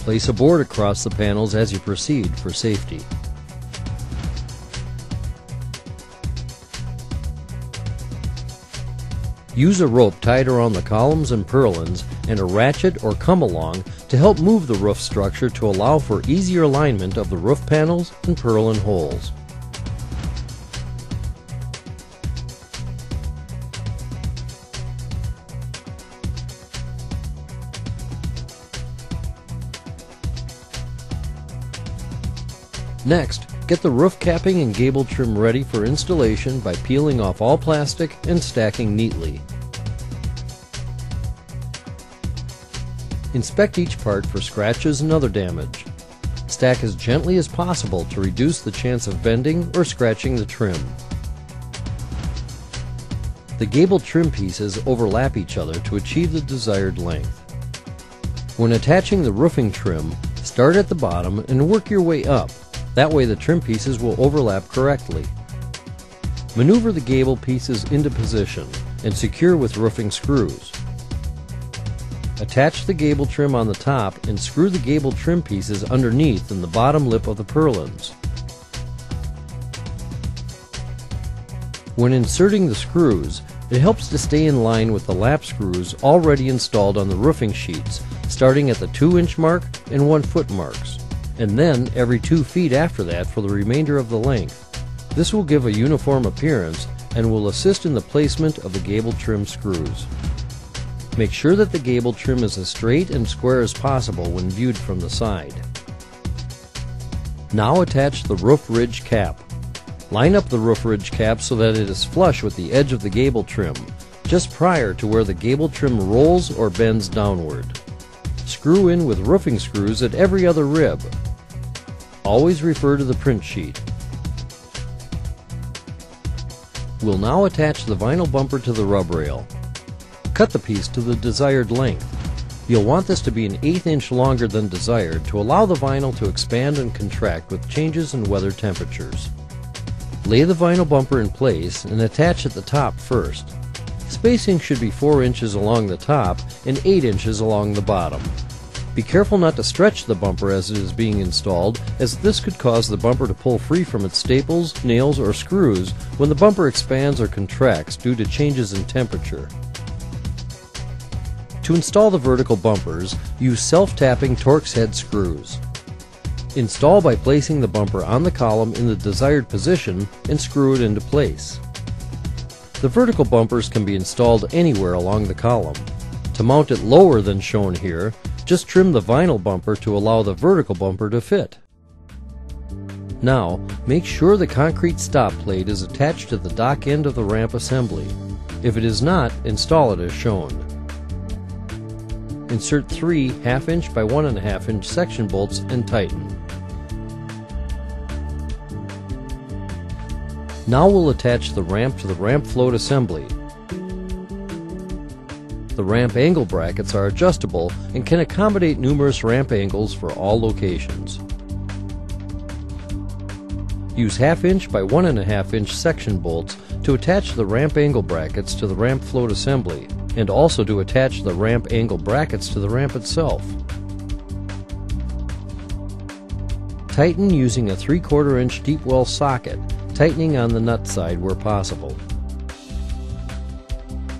Place a board across the panels as you proceed for safety. Use a rope tied around the columns and purlins and a ratchet or come-along to help move the roof structure to allow for easier alignment of the roof panels and purlin holes. Next, get the roof capping and gable trim ready for installation by peeling off all plastic and stacking neatly. Inspect each part for scratches and other damage. Stack as gently as possible to reduce the chance of bending or scratching the trim. The gable trim pieces overlap each other to achieve the desired length. When attaching the roofing trim, start at the bottom and work your way up. That way the trim pieces will overlap correctly. Maneuver the gable pieces into position and secure with roofing screws. Attach the gable trim on the top and screw the gable trim pieces underneath in the bottom lip of the purlins. When inserting the screws, it helps to stay in line with the lap screws already installed on the roofing sheets, starting at the 2-inch mark and 1-foot marks, and then every 2 feet after that for the remainder of the length. This will give a uniform appearance and will assist in the placement of the gable trim screws. Make sure that the gable trim is as straight and square as possible when viewed from the side. Now attach the roof ridge cap. Line up the roof ridge cap so that it is flush with the edge of the gable trim, just prior to where the gable trim rolls or bends downward. Screw in with roofing screws at every other rib. Always refer to the print sheet. We'll now attach the vinyl bumper to the rub rail. Cut the piece to the desired length. You'll want this to be an 1/8 inch longer than desired to allow the vinyl to expand and contract with changes in weather temperatures. Lay the vinyl bumper in place and attach at the top first. Spacing should be 4 inches along the top and 8 inches along the bottom. Be careful not to stretch the bumper as it is being installed, as this could cause the bumper to pull free from its staples, nails, or screws when the bumper expands or contracts due to changes in temperature. To install the vertical bumpers, use self-tapping Torx head screws. Install by placing the bumper on the column in the desired position and screw it into place. The vertical bumpers can be installed anywhere along the column. To mount it lower than shown here, just trim the vinyl bumper to allow the vertical bumper to fit. Now, make sure the concrete stop plate is attached to the dock end of the ramp assembly. If it is not, install it as shown. Insert 3 1/2-inch by 1.5-inch section bolts and tighten. Now we'll attach the ramp to the ramp float assembly. The ramp angle brackets are adjustable and can accommodate numerous ramp angles for all locations. Use 1/2-inch by 1.5-inch section bolts to attach the ramp angle brackets to the ramp float assembly, and also to attach the ramp angle brackets to the ramp itself. Tighten using a 3/4 inch deep well socket, tightening on the nut side where possible.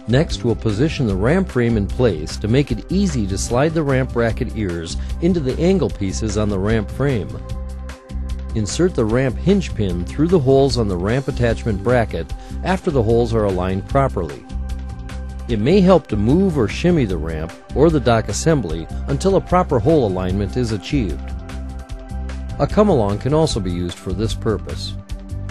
Next, we'll position the ramp frame in place to make it easy to slide the ramp bracket ears into the angle pieces on the ramp frame. Insert the ramp hinge pin through the holes on the ramp attachment bracket after the holes are aligned properly. It may help to move or shimmy the ramp or the dock assembly until a proper hole alignment is achieved. A come-along can also be used for this purpose.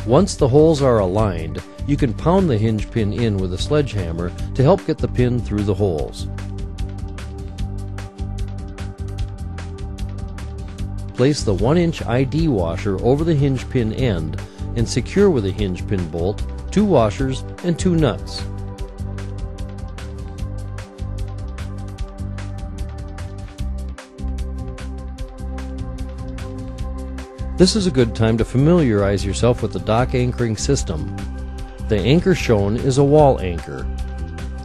Once the holes are aligned, you can pound the hinge pin in with a sledgehammer to help get the pin through the holes. Place the 1-inch ID washer over the hinge pin end and secure with a hinge pin bolt, 2 washers, and 2 nuts. This is a good time to familiarize yourself with the dock anchoring system. The anchor shown is a wall anchor.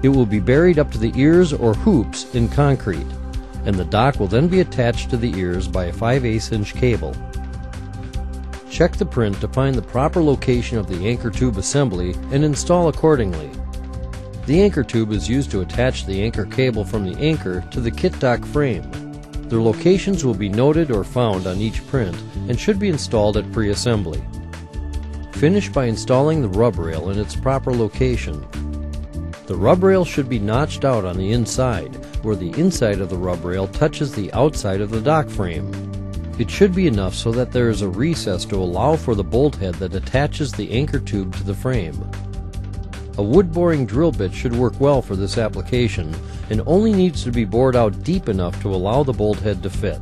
It will be buried up to the ears or hoops in concrete. and the dock will then be attached to the ears by a 5/8 inch cable. Check the print to find the proper location of the anchor tube assembly and install accordingly. The anchor tube is used to attach the anchor cable from the anchor to the kit dock frame. Their locations will be noted or found on each print and should be installed at pre-assembly. Finish by installing the rub rail in its proper location. The rub rail should be notched out on the inside, where the inside of the rub rail touches the outside of the dock frame. It should be enough so that there is a recess to allow for the bolt head that attaches the anchor tube to the frame. A wood boring drill bit should work well for this application and only needs to be bored out deep enough to allow the bolt head to fit.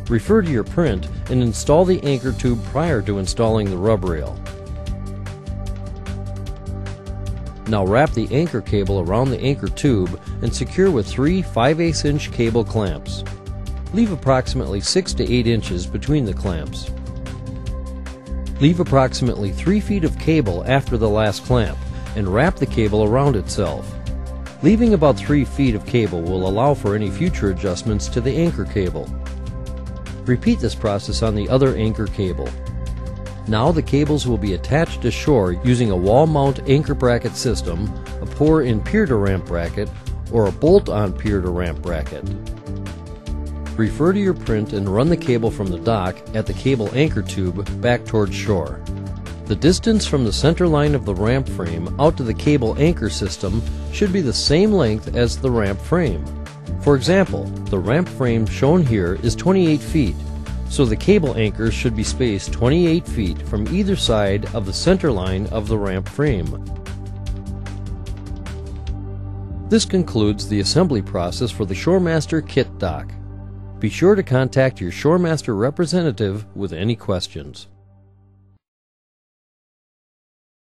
Refer to your print and install the anchor tube prior to installing the rub rail. Now wrap the anchor cable around the anchor tube and secure with 3 5/8 inch cable clamps. Leave approximately 6 to 8 inches between the clamps. Leave approximately 3 feet of cable after the last clamp and wrap the cable around itself. Leaving about 3 feet of cable will allow for any future adjustments to the anchor cable. Repeat this process on the other anchor cable. Now the cables will be attached to shore using a wall mount anchor bracket system, a pour-in pier-to-ramp bracket, or a bolt-on pier-to-ramp bracket. Refer to your print and run the cable from the dock at the cable anchor tube back towards shore. The distance from the center line of the ramp frame out to the cable anchor system should be the same length as the ramp frame. For example, the ramp frame shown here is 28 feet, so the cable anchors should be spaced 28 feet from either side of the center line of the ramp frame. This concludes the assembly process for the ShoreMaster kit dock. Be sure to contact your ShoreMaster representative with any questions.